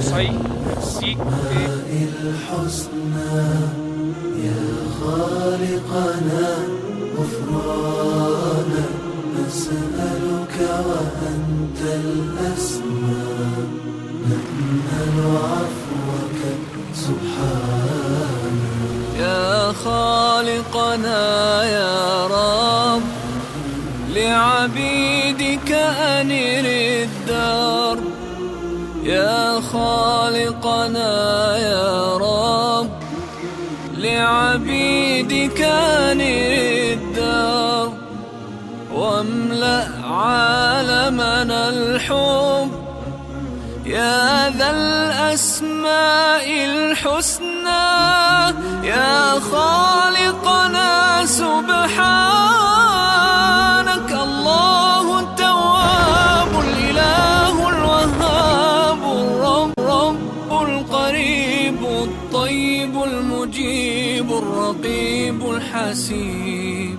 सही सीख के يا خالقنا غفرانا نسألك وأنت الأسمى نأمل عفوك سبحانك يا خالقنا يا رب لعبيدك أنر الدرب يا خالقنا يا رب لعبيدك أنر الدرب واملأ عالمنا الحب يا ذا الأسماء الحسنى يا خالقنا سبحانك الله التواب الإله الوهاب الرب القريب الطيب المجيب الرقيب الحسيب.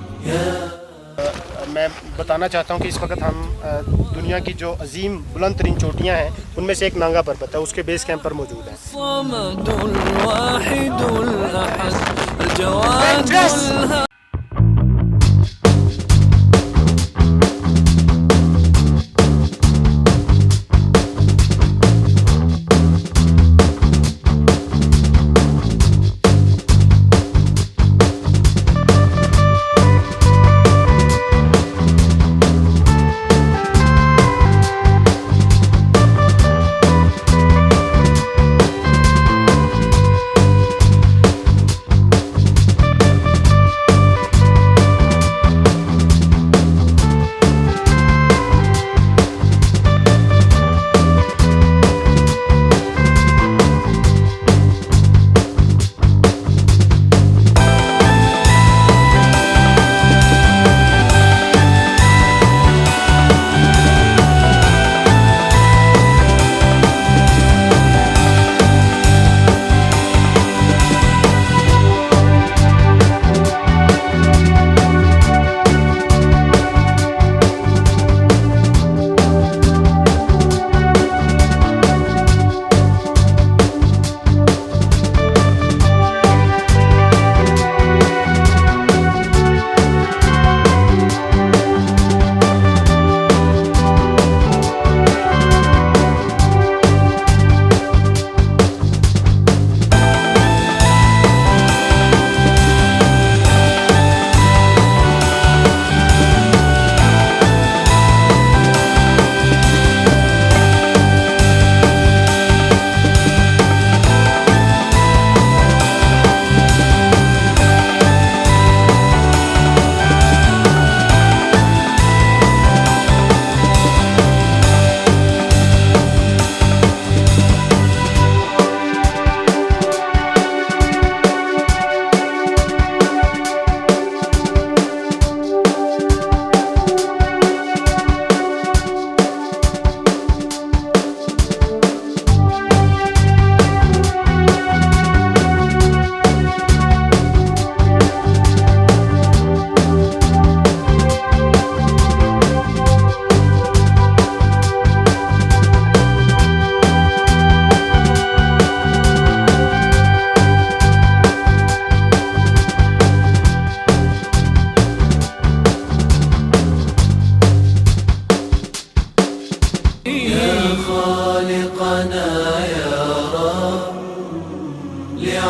मैं बताना चाहता हूँ कि इस वक्त हम दुनिया की जो अजीम बुलंद तरीन चोटियाँ हैं उनमें से एक नांगा पर्वत है, उसके बेस कैंप पर मौजूद है।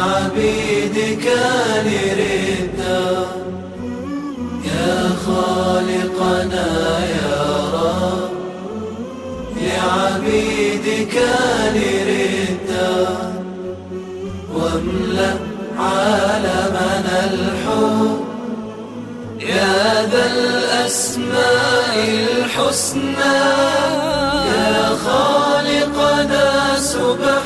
لعبيدك نردا يا خالقنا يا رب لعبيدك نردا واملأ عالمنا الحب يا ذا الأسماء الحسنى يا خالقنا سبحانك